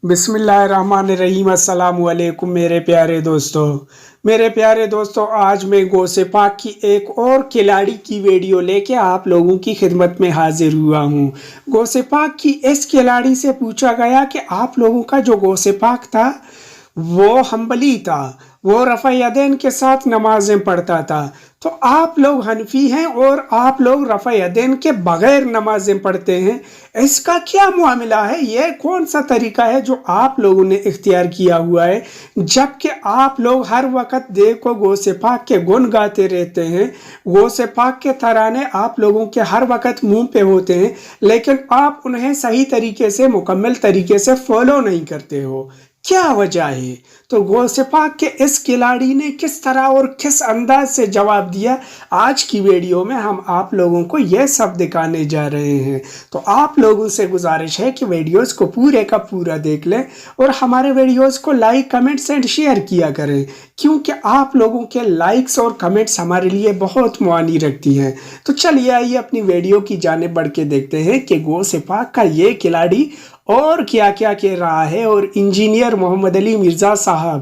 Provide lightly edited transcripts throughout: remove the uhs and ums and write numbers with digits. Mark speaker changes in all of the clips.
Speaker 1: بسم اللہ الرحمن الرحیم۔ السلام علیکم میرے پیارے دوستوں، آج میں غوث پاک کی ایک اور کھلاڑی کی ویڈیو لے کے آپ لوگوں کی خدمت میں حاضر ہوا ہوں۔ غوث پاک کی اس کھلاڑی سے پوچھا گیا کہ آپ لوگوں کا جو غوث پاک تھا وہ حنبلی تھا، وہ رفع یدین کے ساتھ نمازیں پڑھتا تھا، تو آپ لوگ حنفی ہیں اور آپ لوگ رفع یدین کے بغیر نمازیں پڑھتے ہیں، اس کا کیا معاملہ ہے؟ یہ کون سا طریقہ ہے جو آپ لوگوں نے اختیار کیا ہوا ہے؟ جبکہ آپ لوگ ہر وقت دیکھو غوث پاک کے گن گاتے رہتے ہیں، غوث پاک کے ترانے آپ لوگوں کے ہر وقت منہ پہ ہوتے ہیں، لیکن آپ انہیں صحیح طریقے سے مکمل طریقے سے فالو نہیں کرتے ہو، کیا وجہ ہے؟ تو غوث پاک کے اس کھلاڑی نے کس طرح اور کس انداز سے جواب دیا، آج کی ویڈیو میں ہم آپ لوگوں کو یہ سب دکھانے جا رہے ہیں۔ تو آپ لوگوں سے گزارش ہے کہ ویڈیوز کو پورے کا پورا دیکھ لیں اور ہمارے ویڈیوز کو لائک، کمنٹس اینڈ شیئر کیا کریں، کیونکہ آپ لوگوں کے لائکس اور کمنٹس ہمارے لیے بہت معانی رکھتی ہیں۔ تو چلیے آئیے اپنی ویڈیو کی جانب بڑھ کے دیکھتے ہیں کہ غوث پاک کا یہ کھلاڑی اور کیا کیا کہہ رہا ہے، اور انجینئر محمد علی مرزا صاحب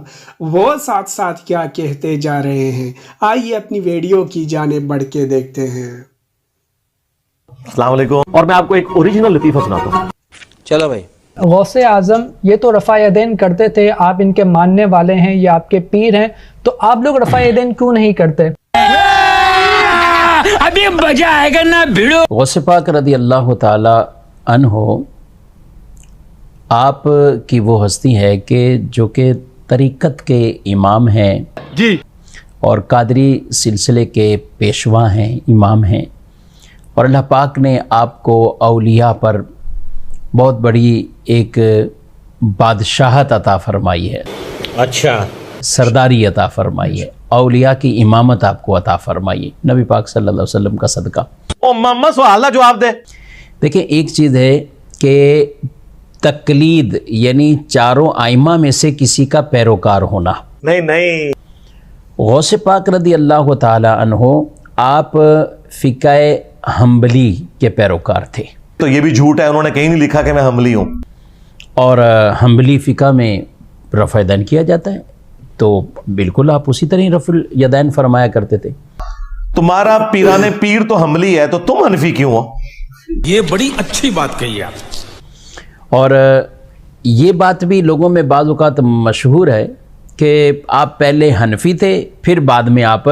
Speaker 1: وہ ساتھ ساتھ کیا کہتے جا رہے ہیں۔ آئیے اپنی ویڈیو کی جانب بڑھ کے دیکھتے ہیں۔
Speaker 2: السلام علیکم، اور میں آپ کو ایک اوریجنل لطیفہ سناتا ہوں۔
Speaker 3: چلو بھائی۔
Speaker 4: غوث اعظم یہ تو رفع یدین کرتے تھے، آپ ان کے ماننے والے ہیں، یہ آپ کے پیر ہیں، تو آپ لوگ رفع یدین کیوں نہیں کرتے؟
Speaker 3: ابھی بجا آئے گا نا بھیڑو۔
Speaker 5: غوث پاک رضی اللہ تعالی عنہ آپ کی وہ ہستی ہے کہ جو کہ طریقت کے امام ہیں
Speaker 2: جی،
Speaker 5: اور قادری سلسلے کے پیشوا ہیں، امام ہیں، اور اللہ پاک نے آپ کو اولیاء پر بہت بڑی ایک بادشاہت عطا فرمائی ہے،
Speaker 3: اچھا،
Speaker 5: سرداری عطا فرمائی ہے، اولیاء کی امامت آپ کو عطا فرمائی ہے نبی پاک صلی اللہ علیہ وسلم کا صدقہ۔
Speaker 2: او ماما سوالہ جواب دے۔
Speaker 5: دیکھیں، ایک چیز ہے کہ تقلید یعنی چاروں ائمہ میں سے کسی کا پیروکار ہونا۔
Speaker 2: نہیں،
Speaker 5: غوث پاک رضی اللہ تعالی عنہ آپ فقہ حنبلی کے پیروکار تھے،
Speaker 2: تو یہ بھی جھوٹ ہے، انہوں نے کہیں نہیں لکھا کہ میں حنبلی ہوں۔
Speaker 5: اور حنبلی فقہ میں رفع یدین کیا جاتا ہے، تو بالکل آپ اسی طرح رفع یدین فرمایا کرتے تھے۔
Speaker 2: تمہارا پیرانے پیر تو حنبلی ہے، تو تم حنفی کیوں ہو؟
Speaker 3: یہ بڑی اچھی بات کہی آپ۔
Speaker 5: اور یہ بات بھی لوگوں میں بعض اوقات مشہور ہے کہ آپ پہلے حنفی تھے، پھر بعد میں آپ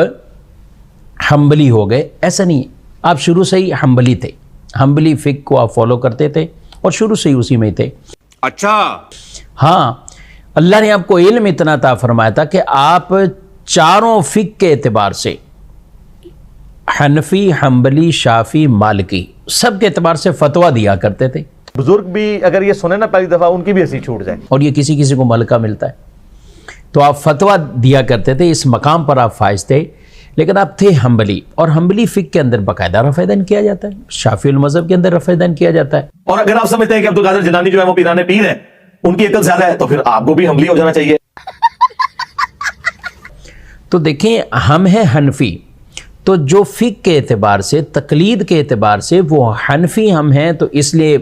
Speaker 5: حنبلی ہو گئے، ایسا نہیں، آپ شروع سے ہی حنبلی تھے، حنبلی فقہ کو آپ فالو کرتے تھے اور شروع سے ہی اسی میں تھے۔
Speaker 3: اچھا،
Speaker 5: ہاں، اللہ نے آپ کو علم اتنا عطا فرمایا تھا کہ آپ چاروں فقہ کے اعتبار سے، حنفی، حنبلی، شافعی، مالکی، سب کے اعتبار سے فتویٰ دیا کرتے تھے۔
Speaker 2: بزرگ بھی اگر یہ سنیں نا پہلی دفعہ، ان کی بھی ایسی چھوٹ جائے،
Speaker 5: اور یہ کسی کسی کو ملکہ ملتا ہے، تو آپ فتویٰ دیا کرتے تھے، اس مقام پر آپ فائز تھے، لیکن آپ تھے حنبلی، اور حنبلی فقہ کے اندر باقاعدہ رفع یدین کیا جاتا ہے، شافعی المذہب کے اندر رفع یدین کیا جاتا ہے۔
Speaker 2: اور اگر آپ سمجھتے ہیں کہ عبدالقادر جیلانی جو ہے وہ پیرانے پیر ہیں، ان کی عقل زیادہ ہے، تو پھر آپ کو بھی حنبلی ہو جانا چاہیے۔
Speaker 5: تو دیکھیں، ہم ہیں حنفی، تو جو فقہ کے اعتبار سے، تقلید کے اعتبار سے وہ حنفی ہم ہیں، تو اس لیے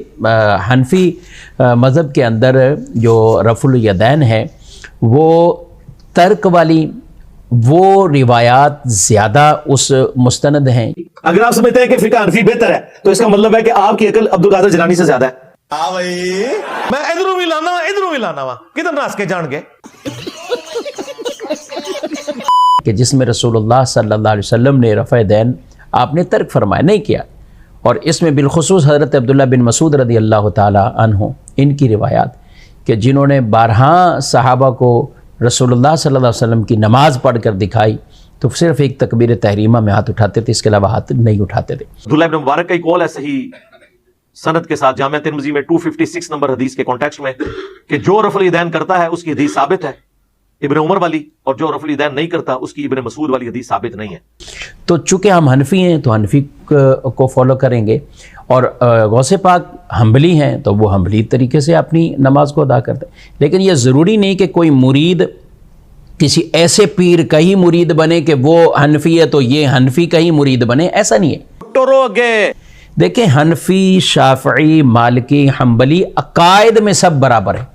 Speaker 5: حنفی مذہب کے اندر جو رفع الیدین ہے وہ ترک والی وہ روایات زیادہ اس مستند ہیں۔
Speaker 2: اگر آپ سمجھتے ہیں کہ فقہ حنفی بہتر ہے، تو اس کا مطلب ہے کہ آپ کی عقل عبدالقادر جیلانی سے زیادہ ہے۔ ہاں بھائی، میں ادھروں بھی لانا وا کدھر ناس کے جان گے
Speaker 5: کہ جس میں رسول اللہ صلی اللہ علیہ وسلم نے رفع یدین آپ نے ترک فرمایا، نہیں کیا، اور اس میں بالخصوص حضرت عبداللہ بن مسعود رضی اللہ تعالی عنہ، ان کی روایات کہ جنہوں نے 12 صحابہ کو رسول اللہ صلی اللہ علیہ وسلم کی نماز پڑھ کر دکھائی، تو صرف ایک تکبیر تحریمہ میں ہاتھ اٹھاتے تھے، اس کے علاوہ ہاتھ نہیں اٹھاتے تھے۔
Speaker 2: عبداللہ ابن مبارک کا ایک قول ہے صحیح سند کے ساتھ، جامعہ ترمذی میں 256 نمبر حدیث کے کانٹیکسٹ میں، کہ جو رفع الیدین کرتا ہے اس کی حدیث ثابت ہے ابن عمر والی، اور جو رفع الیدین نہیں کرتا اس کی ابن مسعود والی حدیث ثابت نہیں ہے۔
Speaker 5: تو چونکہ ہم حنفی ہیں تو حنفی کو فالو کریں گے، اور غوث پاک حنبلی ہیں تو وہ حنبلی طریقے سے اپنی نماز کو ادا کرتے ہیں۔ لیکن یہ ضروری نہیں کہ کوئی مرید کسی ایسے پیر کا ہی مرید بنے کہ وہ حنفی ہے تو یہ حنفی کا ہی مرید بنے، ایسا نہیں ہے۔
Speaker 2: ٹورو گے
Speaker 5: دیکھیں، حنفی، شافعی، مالکی، حنبلی عقائد میں سب برابر ہیں،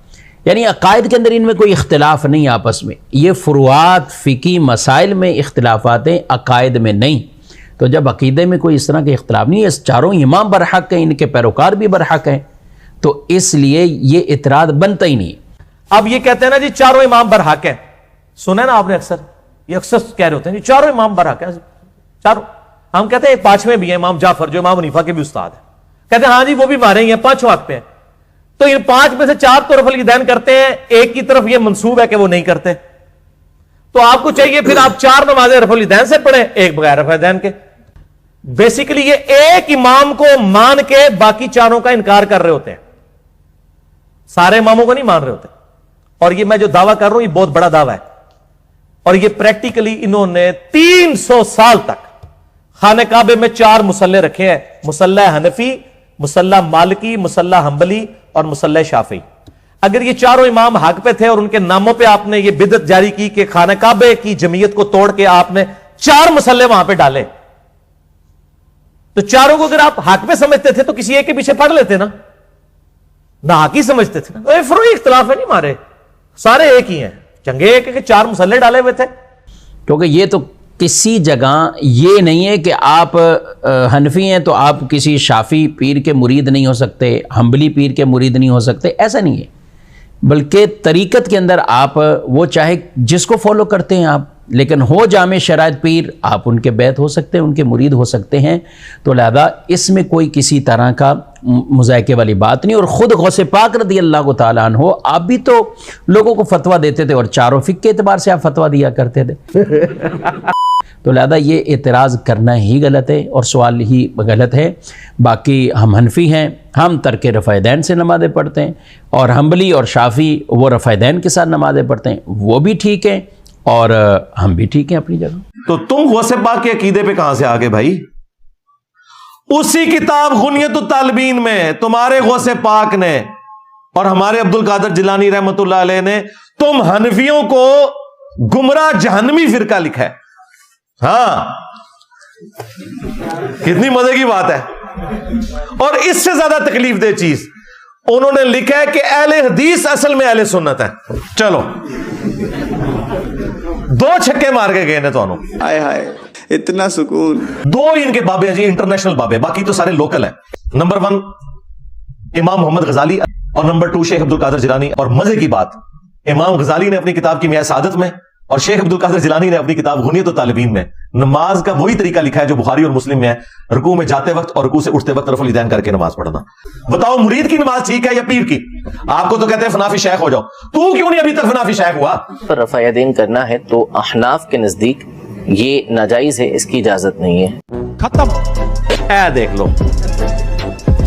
Speaker 5: یعنی عقائد کے اندر ان میں کوئی اختلاف نہیں آپس میں، یہ فروعات فقہی مسائل میں اختلافات ہیں، عقائد میں نہیں۔ تو جب عقیدے میں کوئی اس طرح کے اختلاف نہیں ہے، چاروں امام برحق ہیں، ان کے پیروکار بھی برحق ہیں، تو اس لیے یہ اعتراض بنتا ہی نہیں۔
Speaker 2: اب یہ کہتے ہیں نا جی چاروں امام برحق ہیں، سنے نا آپ نے اکثر، یہ اکثر کہہ رہے ہوتے ہیں جی چاروں امام برحق ہیں، چاروں۔ ہم کہتے ہیں پانچویں بھی ہیں، امام جعفر جو امام حنیفہ کے بھی استاد ہیں، کہتے ہیں ہاں جی وہ بھی مارے ہیں، پانچوں حق پہ ہیں۔ تو ان پانچ میں سے چار تو رفع الیدین کرتے ہیں، ایک کی طرف یہ منسوب ہے کہ وہ نہیں کرتے، تو آپ کو چاہیے پھر آپ چار نمازیں رفع الیدین سے پڑھیں، ایک بغیر رفع الیدین کے۔ بیسیکلی یہ ایک امام کو مان کے باقی چاروں کا انکار کر رہے ہوتے ہیں، سارے اماموں کو نہیں مان رہے ہوتے۔ اور یہ میں جو دعویٰ کر رہا ہوں یہ بہت بڑا دعویٰ ہے، اور یہ پریکٹیکلی انہوں نے 300 سال تک خانہ کعبے میں 4 مصلے رکھے ہیں، مصلی حنفی، مصلی مالکی، مصلی حنبلی اور مصلی شافعی۔ اگر یہ چاروں امام حق پہ تھے اور ان کے ناموں پہ آپ نے یہ بدعت جاری کی کہ خانہ کعبے کی جمعیت کو توڑ کے آپ نے 4 مصلے وہاں پہ ڈالے، تو چاروں کو اگر آپ حق پہ سمجھتے تھے تو کسی ایک کے پیچھے پڑھ لیتے نا، نہ حق ہی سمجھتے تھے نا۔ فروعی اختلاف ہے نہیں مارے، سارے ایک ہی ہیں، چنگے ایک ہے کہ 4 مصلے ڈالے ہوئے تھے۔
Speaker 5: کیونکہ یہ تو کسی جگہ یہ نہیں ہے کہ آپ حنفی ہیں تو آپ کسی شافی پیر کے مرید نہیں ہو سکتے، حنبلی پیر کے مرید نہیں ہو سکتے، ایسا نہیں ہے۔ بلکہ طریقت کے اندر آپ وہ چاہے جس کو فالو کرتے ہیں آپ، لیکن ہو جامع شرائط پیر، آپ ان کے بیعت ہو سکتے ہیں، ان کے مرید ہو سکتے ہیں۔ تو لہذا اس میں کوئی کسی طرح کا مذائقے والی بات نہیں۔ اور خود غوث پاک رضی اللہ تعالیٰ عنہ آپ بھی تو لوگوں کو فتویٰ دیتے تھے، اور چاروں فقہ کے اعتبار سے آپ فتویٰ دیا کرتے تھے۔ تو لہذا یہ اعتراض کرنا ہی غلط ہے اور سوال ہی غلط ہے۔ باقی ہم حنفی ہیں، ہم ترک رفع دین سے نمازیں پڑھتے ہیں، اور حنبلی اور شافی وہ رفع دین کے ساتھ نمازیں پڑھتے ہیں، وہ بھی ٹھیک ہیں اور ہم بھی ٹھیک ہیں اپنی جگہ۔
Speaker 2: تو تم غوث پاک کے عقیدے پہ کہاں سے آگے بھائی؟ اسی کتاب غنیت الطالبین میں تمہارے غوث پاک نے اور ہمارے عبد القادر جیلانی رحمت اللہ علیہ نے تم حنفیوں کو گمراہ جہنمی فرقہ لکھا ہے۔ ہاں، کتنی مزے کی بات ہے۔ اور اس سے زیادہ تکلیف دہ چیز انہوں نے لکھا ہے کہ اہل حدیث اصل میں اہل سنت ہے۔ چلو 2 چھکے مار کے گئے نے تو
Speaker 6: ہائے ہائے اتنا سکون۔
Speaker 2: 2 ان کے بابے ہیں جی، انٹرنیشنل بابے، باقی تو سارے لوکل ہیں۔ نمبر 1 امام محمد غزالی، اور نمبر 2 شیخ عبد القادر جیلانی۔ اور مزے کی بات، امام غزالی نے اپنی کتاب کی میعاد سعادت میں اور شیخ عبد القادر جیلانی نے اپنی کتاب غنیت الطالبین میں نماز کا وہی طریقہ لکھا ہے جو بخاری اور مسلم میں ہے، رکوع میں جاتے وقت اور رکوع سے اٹھتے وقت رفع الیدین کر کے نماز پڑھنا۔ بتاؤ مرید کی نماز ٹھیک ہے یا پیر کی؟ آپ کو تو کہتے ہیں فنافی شیخ ہو جاؤ، تو کیوں نہیں ابھی تک فنافی شیخ ہوا؟
Speaker 7: پر رفع یدین کرنا ہے تو احناف کے نزدیک یہ ناجائز ہے، اس کی اجازت نہیں ہے۔
Speaker 2: ختم۔ اے دیکھ لو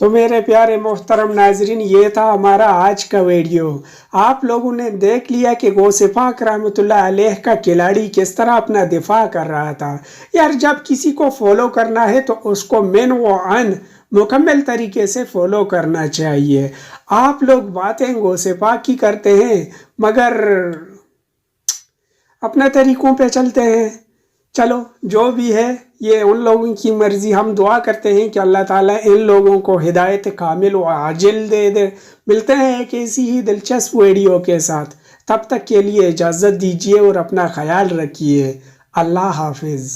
Speaker 1: تو میرے پیارے محترم ناظرین، یہ تھا ہمارا آج کا ویڈیو۔ آپ لوگوں نے دیکھ لیا کہ غوث پاک رحمۃ اللہ علیہ کا کھلاڑی کس طرح اپنا دفاع کر رہا تھا۔ یار جب کسی کو فالو کرنا ہے تو اس کو من و عن مکمل طریقے سے فالو کرنا چاہیے۔ آپ لوگ باتیں غوث پاک کی کرتے ہیں مگر اپنے طریقوں پہ چلتے ہیں۔ چلو جو بھی ہے یہ ان لوگوں کی مرضی، ہم دعا کرتے ہیں کہ اللہ تعالیٰ ان لوگوں کو ہدایت کامل و عاجل دے دے۔ ملتے ہیں ایک ایسی ہی دلچسپ ویڈیو کے ساتھ، تب تک کے لیے اجازت دیجیے اور اپنا خیال رکھیے۔ اللہ حافظ۔